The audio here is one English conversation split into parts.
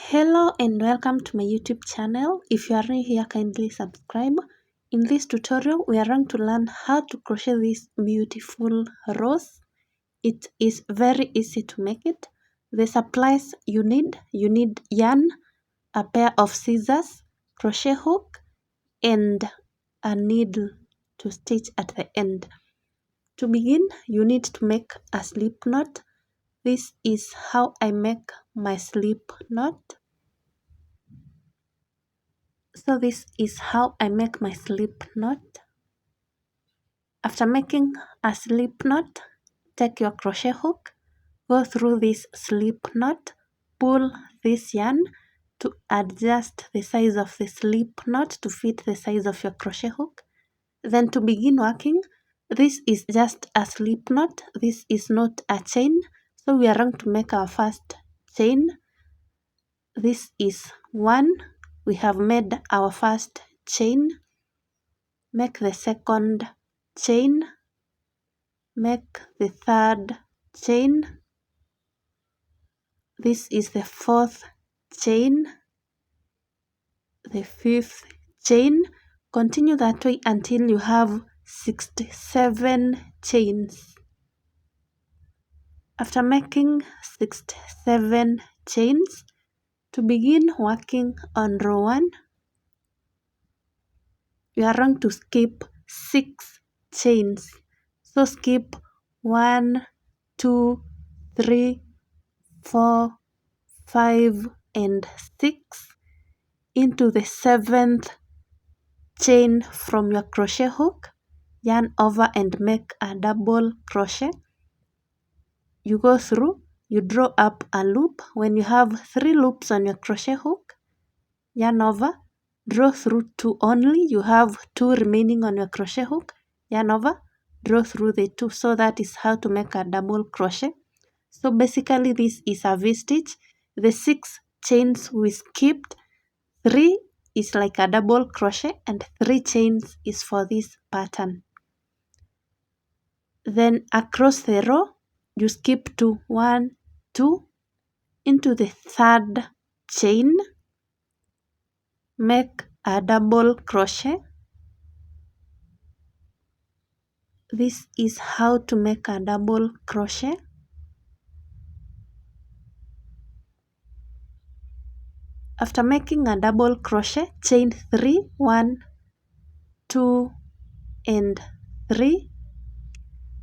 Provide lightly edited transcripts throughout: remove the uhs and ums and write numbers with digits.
Hello and welcome to my YouTube channel. If you are new here, kindly subscribe. In this tutorial, we are going to learn how to crochet this beautiful rose. It is very easy to make it. The supplies you need yarn, a pair of scissors, crochet hook, and a needle to stitch at the end. To begin, you need to make a slip knot. This is how I make my slip knot. So this is how I make my slip knot. After making a slip knot, take your crochet hook, go through this slip knot, pull this yarn to adjust the size of the slip knot to fit the size of your crochet hook. Then to begin working, this is just a slip knot, this is not a chain, so we are going to make our first chain. This is 1. We have made our first chain. Make the second chain, make the third chain. This is the 4th chain, the 5th chain. Continue that way until you have 67 chains. After making 67 chains, to begin working on row 1, you are going to skip 6 chains. So skip 1, 2, 3, 4, 5, and 6 into the 7th chain from your crochet hook. Yarn over and make a double crochet. You go through, you draw up a loop. When you have 3 loops on your crochet hook, yarn over, draw through 2 only. You have 2 remaining on your crochet hook, yarn over, draw through the 2. So that is how to make a double crochet. So basically this is a V-stitch. The 6 chains we skipped, 3 is like a double crochet and 3 chains is for this pattern. Then across the row, you skip 2, 1, 2, into the 3rd chain, make a double crochet. This is how to make a double crochet. After making a double crochet, chain 3, 1, 2, and 3,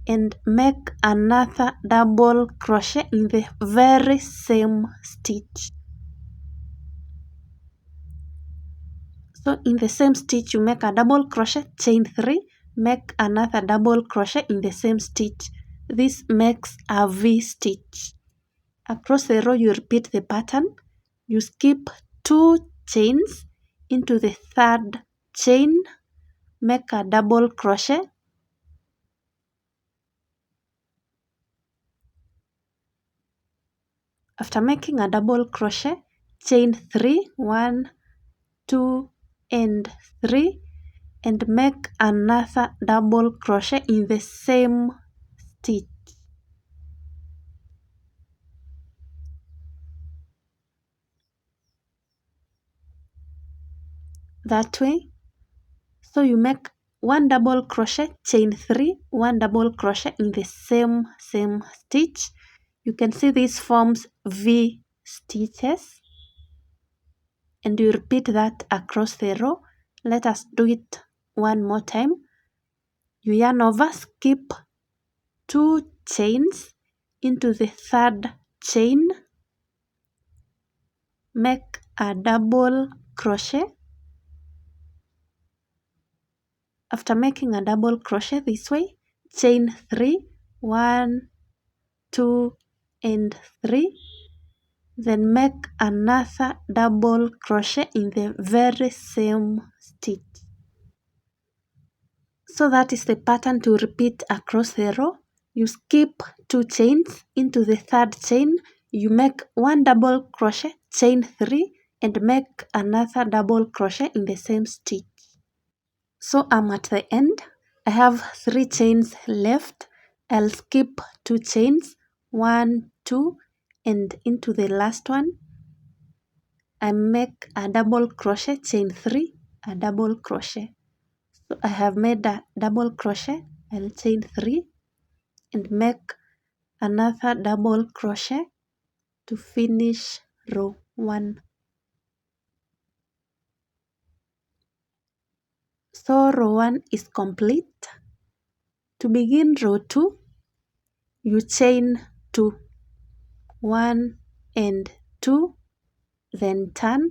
and make another double crochet in the very same stitch. So in the same stitch, you make a double crochet, chain 3, make another double crochet in the same stitch. This makes a V-stitch. Across the row, you repeat the pattern. You skip 2 chains into the 3rd chain, make a double crochet. After making a double crochet, chain 3, 1, 2, and 3, and make another double crochet in the same stitch. That way, so you make 1 double crochet, chain 3, 1 double crochet in the same stitch. You can see this forms V stitches, and you repeat that across the row. Let us do it one more time. You yarn over, skip 2 chains into the 3rd chain, make a double crochet. After making a double crochet this way, chain 3, 1, 2, and 3, then make another double crochet in the very same stitch. So that is the pattern to repeat across the row. You skip 2 chains into the 3rd chain, you make 1 double crochet, chain 3, and make another double crochet in the same stitch. So I'm at the end. I have 3 chains left. I'll skip 2 chains, 1, 2, and into the last one. I make a double crochet, chain 3, a double crochet. So I have made a double crochet. I'll chain 3 and make another double crochet to finish row 1. So row 1 is complete. To begin row 2, you chain 2, 1 and 2, then turn.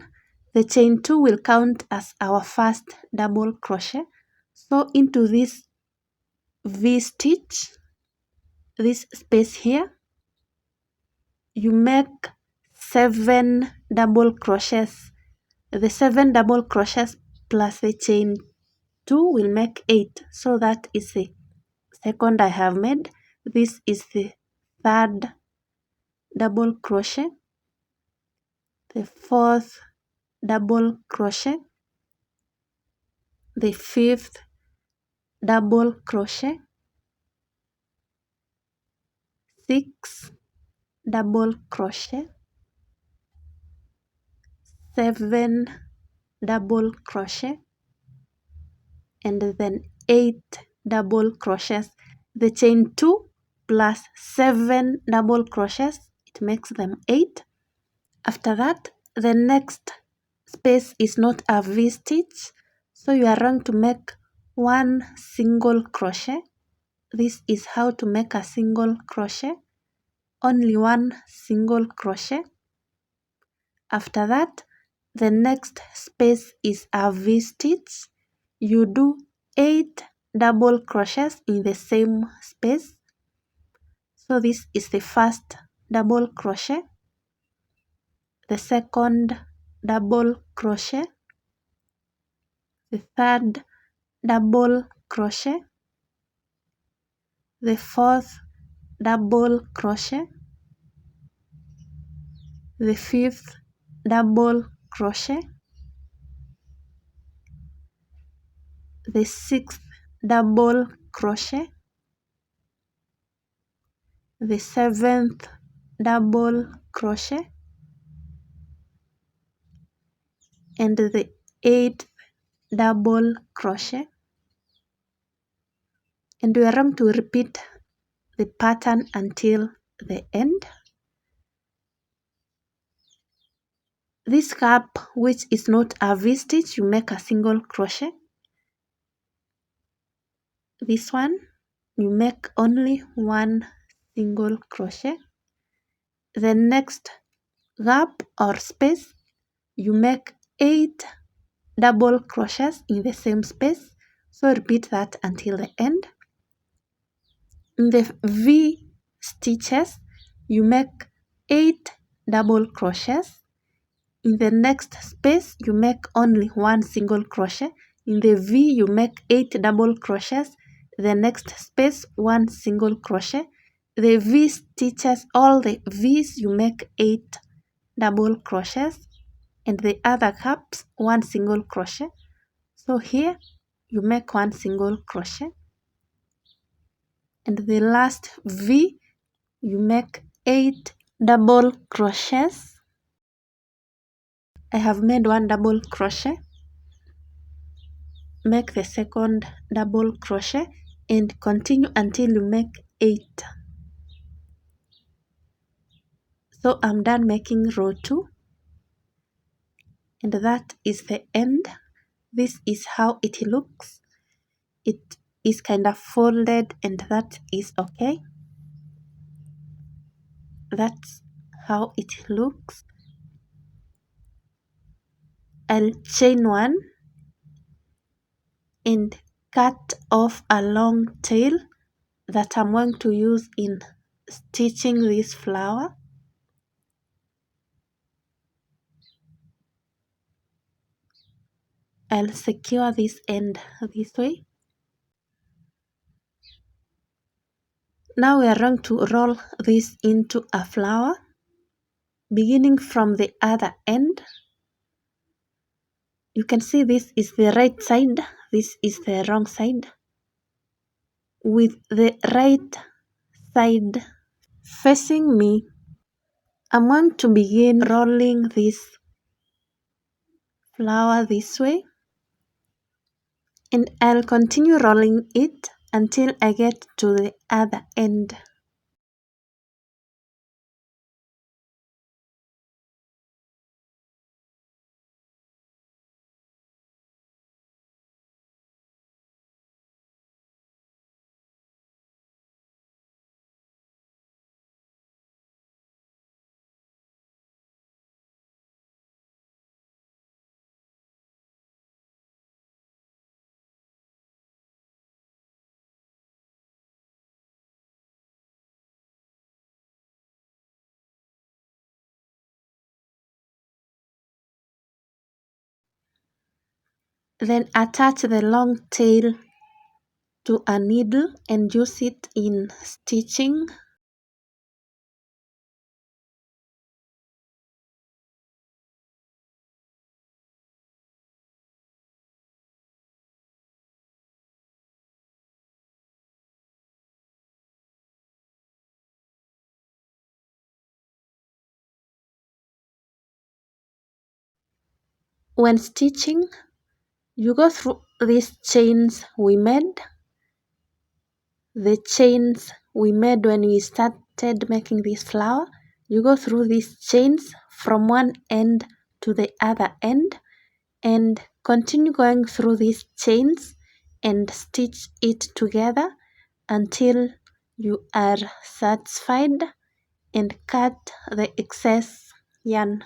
The chain 2 will count as our first double crochet. So into this V stitch, this space here, you make 7 double crochets. The 7 double crochets plus the chain 2 will make 8. So that is the second I have made. This is the third double crochet, the fourth double crochet, the fifth double crochet, 6 double crochet, 7 double crochet, and then 8 double crochets. The chain 2 plus 7 double crochets, it makes them 8. After that, the next space is not a V stitch, so you are going to make 1 single crochet. This is how to make a single crochet. Only 1 single crochet. After that, the next space is a V stitch. You do 8 double crochets in the same space. So this is the first double crochet, the second double crochet, the third double crochet, the fourth double crochet, the fifth double crochet, the sixth double crochet, the seventh double crochet, and the eighth double crochet. And we are going to repeat the pattern until the end. This gap, which is not a V stitch, you make a single crochet. This one, you make only 1 single crochet. The next gap or space, you make 8 double crochets in the same space. So repeat that until the end. In the V stitches, you make 8 double crochets. In the next space, you make only 1 single crochet. In the V, you make 8 double crochets. The next space, 1 single crochet. The V stitches, all the V's, you make 8 double crochets. And the other gaps, 1 single crochet. So here, you make 1 single crochet. And the last V, you make 8 double crochets. I have made 1 double crochet. Make the second double crochet and continue until you make 8. So I'm done making row 2, and that is the end. This is how it looks. It is kind of folded, and that is okay. That's how it looks. I'll chain 1 and cut off a long tail that I'm going to use in stitching this flower. I'll secure this end this way. Now we are going to roll this into a flower, beginning from the other end. You can see this is the right side, this is the wrong side. With the right side facing me, I'm going to begin rolling this flower this way, and I'll continue rolling it until I get to the other end. Then attach the long tail to a needle and use it in stitching. When stitching, you go through these chains we made, the chains we made when we started making this flower. You go through these chains from one end to the other end and continue going through these chains and stitch it together until you are satisfied, and cut the excess yarn.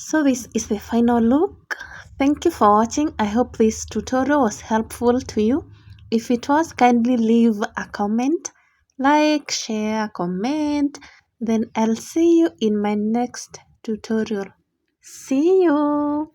So this is the final look. Thank you for watching. I hope this tutorial was helpful to you. If it was, kindly leave a comment, like, share, comment. Then I'll see you in my next tutorial. See you!